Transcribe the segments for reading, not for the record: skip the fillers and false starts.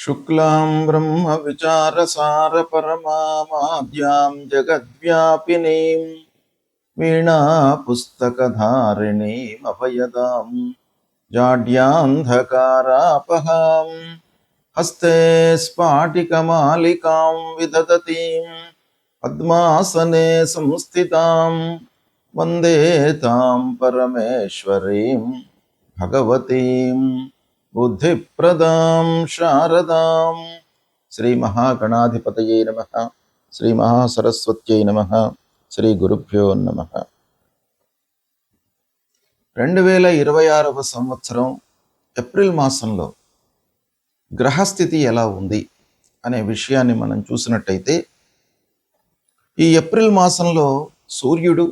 शुक्लां ब्रह्मविचारसारपरमामाद्यां जगद्व्यापिनीं वीणापुस्तकधारिणीमभयदां जाड्यान्धकारापहां हस्ते स्फाटिकमालिकां विदधतीं पद्मासने संस्थितां वन्दे तां परमेश्वरीं भगवतीं बुद्धिप्रदां शारदां శ్రీ మహాగణాధిపతయే నమః శ్రీ మహాసరస్వత్యై నమః శ్రీ గురుభ్యో నమః 2026వ సంవత్సరం ఏప్రిల్ మాసంలో గ్రహస్థితి ఎలా ఉంది అనే విషయాన్ని మనం చూసినట్టయితే ఈ ఏప్రిల్ మాసంలో సూర్యుడు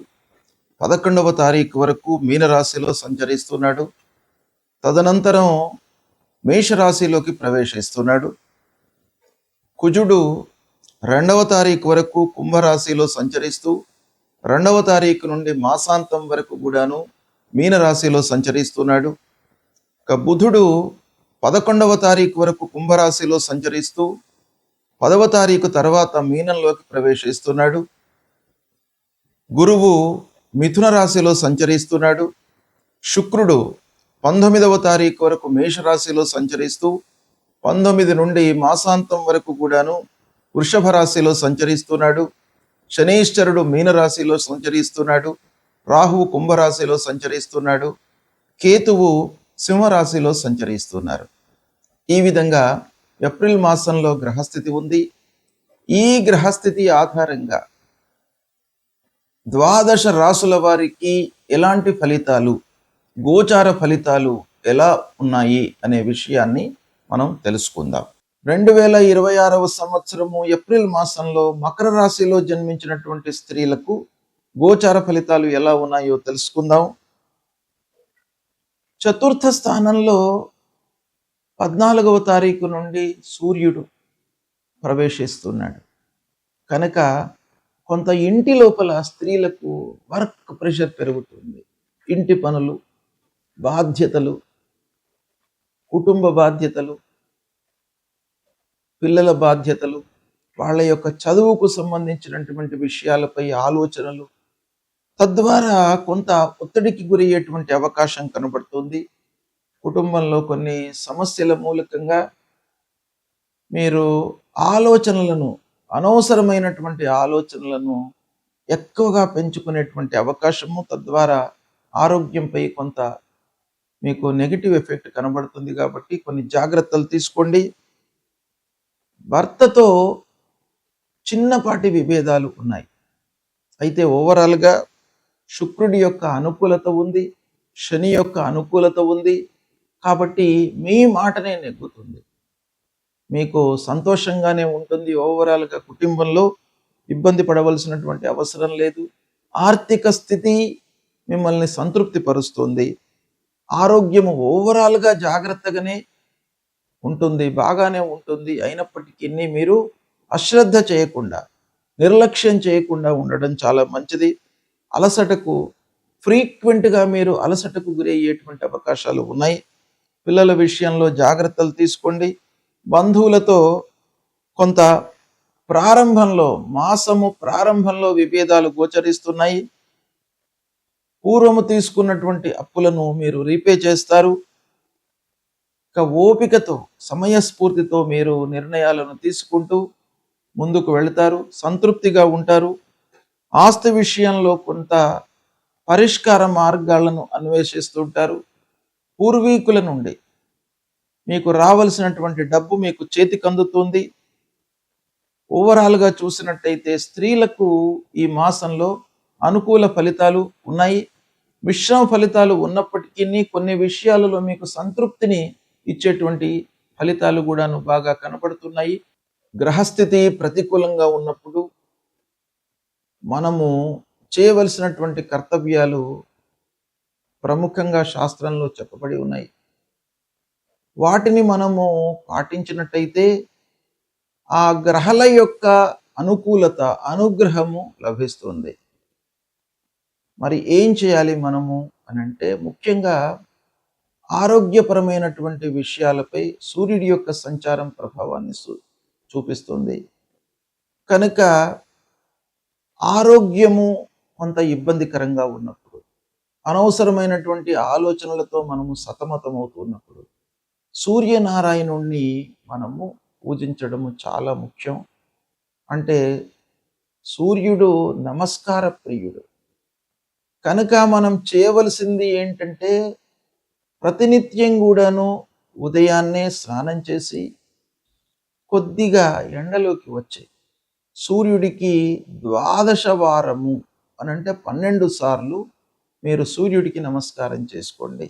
11వ తారీఖు వరకు మీనరాశిలో సంచరిస్తున్నాడు. తదనంతరం మేషరాశిలోకి ప్రవేశిస్తున్నాడు. కుజుడు 2వ తారీఖు వరకు కుంభరాశిలో సంచరిస్తూ 2వ తారీఖు నుండి మాసాంతం వరకు కూడాను మీనరాశిలో సంచరిస్తున్నాడు. ఇక బుధుడు 11వ తారీఖు వరకు కుంభరాశిలో సంచరిస్తూ 10వ తారీఖు తర్వాత మీనంలోకి ప్రవేశిస్తున్నాడు. గురువు మిథున రాశిలో సంచరిస్తున్నాడు. శుక్రుడు 19వ తారీఖు వరకు మేషరాశిలో సంచరిస్తూ 19 నుండి మాసాంతం వరకు కూడాను వృషభ రాశిలో సంచరిస్తున్నాడు. శనీశ్వరుడు మీనరాశిలో సంచరిస్తున్నాడు. రాహువు కుంభరాశిలో సంచరిస్తున్నాడు. కేతువు సింహరాశిలో సంచరిస్తున్నారు. ఈ విధంగా ఏప్రిల్ మాసంలో గ్రహస్థితి ఉంది. ఈ గ్రహస్థితి ఆధారంగా 12 రాసుల వారికి ఎలాంటి ఫలితాలు, గోచార ఫలితాలు ఎలా ఉన్నాయి అనే విషయాన్ని మనం తెలుసుకుందాం. 2026వ సంవత్సరము ఏప్రిల్ మాసంలో మకర రాశిలో జన్మించినటువంటి స్త్రీలకు గోచార ఫలితాలు ఎలా ఉన్నాయో తెలుసుకుందాం. చతుర్థ స్థానంలో 14వ తారీఖు నుండి సూర్యుడు ప్రవేశిస్తున్నాడు కనుక కొంత ఇంటి లోపల స్త్రీలకు వర్క్ ప్రెషర్ పెరుగుతుంది. ఇంటి పనులు, బాధ్యతలు, కుటుంబ బాధ్యతలు, పిల్లల బాధ్యతలు, వాళ్ళ యొక్క చదువుకు సంబంధించినటువంటి విషయాలపై ఆలోచనలు, తద్వారా కొంత ఒత్తిడికి గురయ్యేటువంటి అవకాశం కనబడుతుంది. కుటుంబంలో కొన్ని సమస్యల మూలకంగా మీరు ఆలోచనలను, అనవసరమైనటువంటి ఆలోచనలను ఎక్కువగా పెంచుకునేటువంటి అవకాశము, తద్వారా ఆరోగ్యంపై కొంత మీకు నెగిటివ్ ఎఫెక్ట్ కనబడుతుంది. కాబట్టి కొన్ని జాగ్రత్తలు తీసుకోండి. భర్తతో చిన్నపాటి విభేదాలు ఉన్నాయి. అయితే ఓవరాల్గా శుక్రుడి యొక్క అనుకూలత ఉంది, శని యొక్క అనుకూలత ఉంది. కాబట్టి మీ మాటనే నెగ్గుతుంది. మీకు సంతోషంగానే ఉంటుంది. ఓవరాల్గా కుటుంబంలో ఇబ్బంది పడవలసినటువంటి అవసరం లేదు. ఆర్థిక స్థితి మిమ్మల్ని సంతృప్తి పరుస్తుంది. ఆరోగ్యము ఓవరాల్గా జాగ్రత్తగానే ఉంటుంది, బాగానే ఉంటుంది. అయినప్పటికీ మీరు అశ్రద్ధ చేయకుండా, నిర్లక్ష్యం చేయకుండా ఉండడం చాలా మంచిది. ఫ్రీక్వెంట్గా మీరు అలసటకు గురయ్యేటువంటి అవకాశాలు ఉన్నాయి. పిల్లల విషయంలో జాగ్రత్తలు తీసుకోండి. బంధువులతో కొంత మాసము ప్రారంభంలో విభేదాలు గోచరిస్తున్నాయి. పూర్వము తీసుకున్నటువంటి అప్పులను మీరు రీపే చేస్తారు. ఇక ఓపికతో, సమయస్ఫూర్తితో మీరు నిర్ణయాలను తీసుకుంటూ ముందుకు వెళతారు, సంతృప్తిగా ఉంటారు. ఆస్తి విషయంలో కొంత పరిష్కార మార్గాలను అన్వేషిస్తుంటారు. పూర్వీకుల నుండి మీకు రావాల్సినటువంటి డబ్బు మీకు చేతికి అందుతుంది. ఓవరాల్గా చూసినట్టయితే స్త్రీలకు ఈ మాసంలో అనుకూల ఫలితాలు ఉన్నాయి. మిశ్రమ ఫలితాలు ఉన్నప్పటికీ కొన్ని విషయాలలో మీకు సంతృప్తిని ఇచ్చేటువంటి ఫలితాలు కూడాను బాగా కనపడుతున్నాయి. గ్రహస్థితి ప్రతికూలంగా ఉన్నప్పుడు మనము చేయవలసినటువంటి కర్తవ్యాలు ప్రముఖంగా శాస్త్రంలో చెప్పబడి ఉన్నాయి. వాటిని మనము పాటించినట్టయితే ఆ గ్రహాల యొక్క అనుకూలత, అనుగ్రహము లభిస్తుంది. మరి ఏం చేయాలి మనము అని అంటే, ముఖ్యంగా ఆరోగ్యపరమైనటువంటి విషయాలపై సూర్యుడి యొక్క సంచారం ప్రభావాన్ని చూపిస్తుంది. కనుక ఆరోగ్యము కొంత ఇబ్బందికరంగా ఉన్నప్పుడు, అనవసరమైనటువంటి ఆలోచనలతో మనము సతమతమవుతున్నప్పుడు సూర్యనారాయణుణ్ణి మనము పూజించడము చాలా ముఖ్యం. అంటే సూర్యుడు నమస్కార ప్రియుడు. కనుక మనం చేయవలసింది ఏంటంటే ప్రతినిత్యం కూడాను ఉదయాన్నే స్నానం చేసి కొద్దిగా ఎండలోకి వచ్చి సూర్యుడికి 12 వారము అనంటే 12 సార్లు మీరు సూర్యుడికి నమస్కారం చేసుకోండి.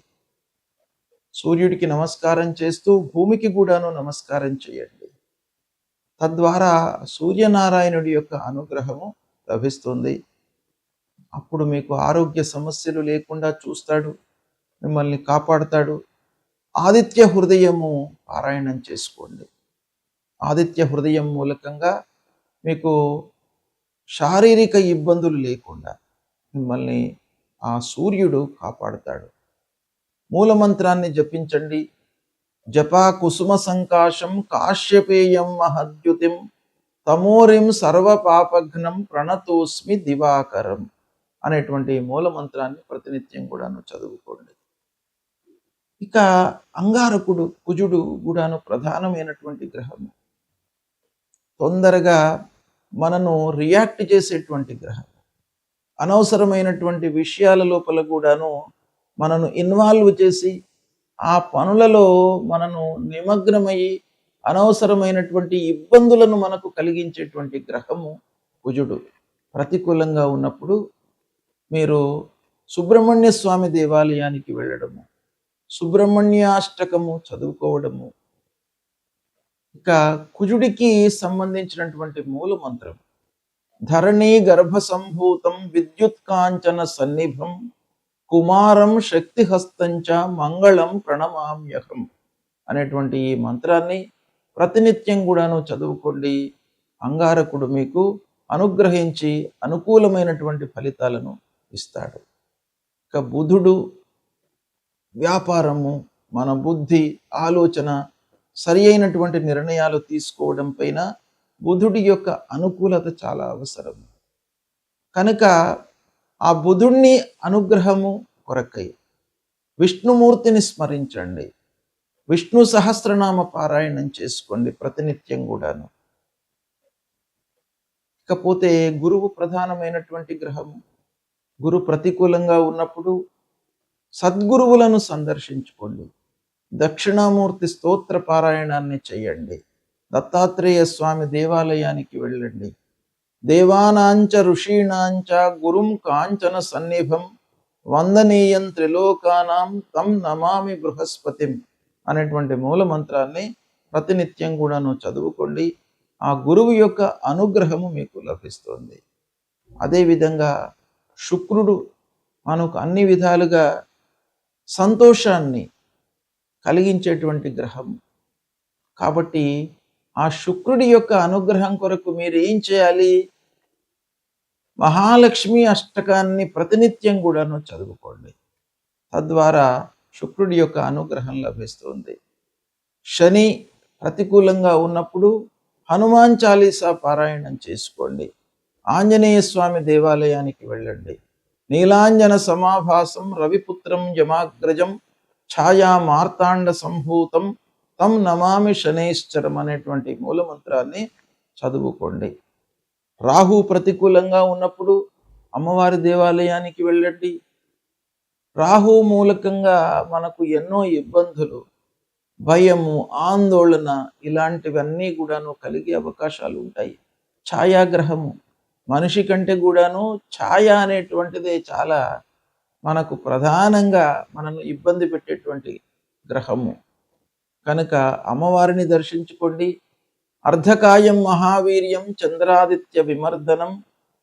సూర్యుడికి నమస్కారం చేస్తూ భూమికి కూడాను నమస్కారం చేయండి. తద్వారా సూర్యనారాయణుడి యొక్క అనుగ్రహము లభిస్తుంది. అప్పుడు మీకు ఆరోగ్య సమస్యలు లేకుండా చూస్తాడు, మిమ్మల్ని కాపాడుతాడు. ఆదిత్య హృదయము పారాయణం చేసుకోండి. ఆదిత్య హృదయం మూలకంగా మీకు శారీరక ఇబ్బందులు లేకుండా మిమ్మల్ని ఆ సూర్యుడు కాపాడుతాడు. మూలమంత్రాన్ని జపించండి. జపా కుసుమ సంకాశం కాశ్యపేయం మహద్యుతిం తమోరిం సర్వపాపఘ్నం ప్రణతోస్మి దివాకరం అనేటువంటి మూలమంత్రాన్ని ప్రతినిత్యం కూడాను చదువుకోండి. ఇక అంగారకుడు కుజుడు కూడాను ప్రధానమైనటువంటి గ్రహము. తొందరగా మనను రియాక్ట్ చేసేటువంటి గ్రహం. అనవసరమైనటువంటి విషయాల లోపల కూడాను మనను ఇన్వాల్వ్ చేసి ఆ పనులలో మనను నిమగ్నమయ్యి అనవసరమైనటువంటి ఇబ్బందులను మనకు కలిగించేటువంటి గ్రహము కుజుడు. ప్రతికూలంగా ఉన్నప్పుడు మీరు సుబ్రహ్మణ్య స్వామి దేవాలయానికి వెళ్ళడము, సుబ్రహ్మణ్యాష్టకము చదువుకోవడము. ఇక కుజుడికి సంబంధించినటువంటి మూల మంత్రం ధరణీ గర్భ సంభూతం విద్యుత్కాంచన సన్నిభం కుమారం శక్తిహస్తంచ మంగళం ప్రణమామ్యహం అనేటువంటి ఈ మంత్రాన్ని ప్రతినిత్యం కూడాను చదువుకోండి. అంగారకుడు మీకు అనుగ్రహించి అనుకూలమైనటువంటి ఫలితాలను ఇస్తాడు. ఇక బుధుడు వ్యాపారము, మన బుద్ధి, ఆలోచన, సరి అయినటువంటి నిర్ణయాలు తీసుకోవడం పైన బుధుడి యొక్క అనుకూలత చాలా అవసరం. కనుక ఆ బుధుడిని అనుగ్రహము కొరకై విష్ణుమూర్తిని స్మరించండి. విష్ణు సహస్రనామ పారాయణం చేసుకోండి ప్రతినిత్యం కూడాను. ఇకపోతే గురువు ప్రధానమైనటువంటి గ్రహము. గురు ప్రతికూలంగా ఉన్నప్పుడు సద్గురువులను సందర్శించుకోండి. దక్షిణామూర్తి స్తోత్ర పారాయణాన్ని చేయండి. దత్తాత్రేయ స్వామి దేవాలయానికి వెళ్ళండి. దేవానాంచ ఋషీణాంచ గురుం కాంచన సన్నిభం వందనీయం త్రిలోకానాం తం నమామి బృహస్పతిం అనేటువంటి మూల మంత్రాన్ని ప్రతినిత్యం కూడాను చదువుకోండి. ఆ గురువు యొక్క అనుగ్రహము మీకు లభిస్తుంది. అదేవిధంగా శుక్రుడు మనకు అన్ని విధాలుగా సంతోషాన్ని కలిగించేటువంటి గ్రహం. కాబట్టి ఆ శుక్రుడి యొక్క అనుగ్రహం కొరకు మీరు ఏం చేయాలి? మహాలక్ష్మి అష్టకాన్ని ప్రతినిత్యం కూడాను చదువుకోండి. తద్వారా శుక్రుడి యొక్క అనుగ్రహం లభిస్తుంది. శని ప్రతికూలంగా ఉన్నప్పుడు హనుమాన్ చాలీసా పారాయణం చేసుకోండి. ఆంజనేయ స్వామి దేవాలయానికి వెళ్ళండి. నీలాంజన సమాభాసం రవిపుత్రం యమాగ్రజం ఛాయా మార్తాండ సంభూతం తం నమామి శనైశ్చరం అనేటువంటి మూలమంత్రాన్ని చదువుకోండి. రాహు ప్రతికూలంగా ఉన్నప్పుడు అమ్మవారి దేవాలయానికి వెళ్ళండి. రాహు మూలకంగా మనకు ఎన్నో ఇబ్బందులు, భయము, ఆందోళన ఇలాంటివన్నీ కూడాను కలిగే అవకాశాలు ఉంటాయి. ఛాయాగ్రహము మనిషి కంటే కూడాను ఛాయ అనేటువంటిదే చాలా మనకు ప్రధానంగా మనను ఇబ్బంది పెట్టేటువంటి గ్రహము. కనుక అమ్మవారిని దర్శించుకోండి. అర్ధకాయం మహావీర్యం చంద్రాదిత్య విమర్దనం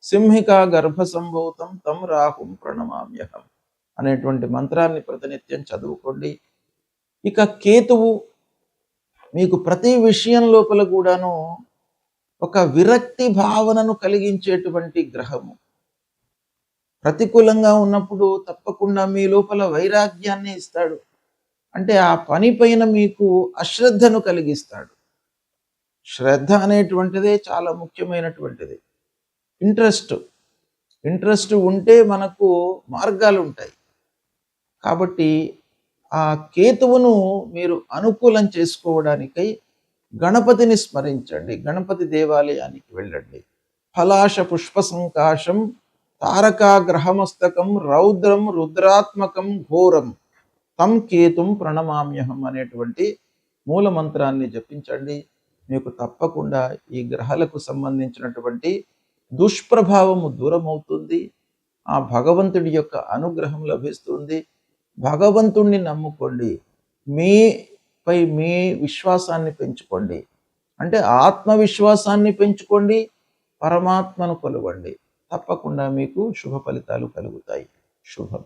సింహికా గర్భ సంభూతం తం రాహుం ప్రణమామ్యహం అనేటువంటి మంత్రాన్ని ప్రతినిత్యం చదువుకోండి. ఇక కేతువు మీకు ప్రతి విషయం లోపల కూడాను ఒక విరక్తి భావనను కలిగించేటువంటి గ్రహము. ప్రతికూలంగా ఉన్నప్పుడు తప్పకుండా మీ లోపల వైరాగ్యాన్ని ఇస్తాడు. అంటే ఆ పని పైన మీకు అశ్రద్ధను కలిగిస్తాడు. శ్రద్ధ అనేటువంటిదే చాలా ముఖ్యమైనటువంటిది. ఇంట్రెస్ట్ ఇంట్రెస్ట్ ఉంటే మనకు మార్గాలు ఉంటాయి. కాబట్టి ఆ కేతువును మీరు అనుకూలం చేసుకోవడానికై గణపతిని స్మరించండి. గణపతి దేవాలయానికి వెళ్ళండి. ఫలాశ పుష్ప సంకాశం తారకాగ్రహమస్తకం రౌద్రం రుద్రాత్మకం ఘోరం తం కేతుం ప్రణమామ్యహం అనేటువంటి మూల మంత్రాన్ని జపించండి. మీకు తప్పకుండా ఈ గ్రహాలకు సంబంధించినటువంటి దుష్ప్రభావము దూరమవుతుంది. ఆ భగవంతుడి యొక్క అనుగ్రహం లభిస్తుంది. భగవంతుణ్ణి నమ్ముకోండి. మీపై మీ విశ్వాసాన్ని పెంచుకోండి. అంటే ఆత్మవిశ్వాసాన్ని పెంచుకోండి, పరమాత్మను కొలవండి. తప్పకుండా మీకు శుభ ఫలితాలు కలుగుతాయి. శుభం.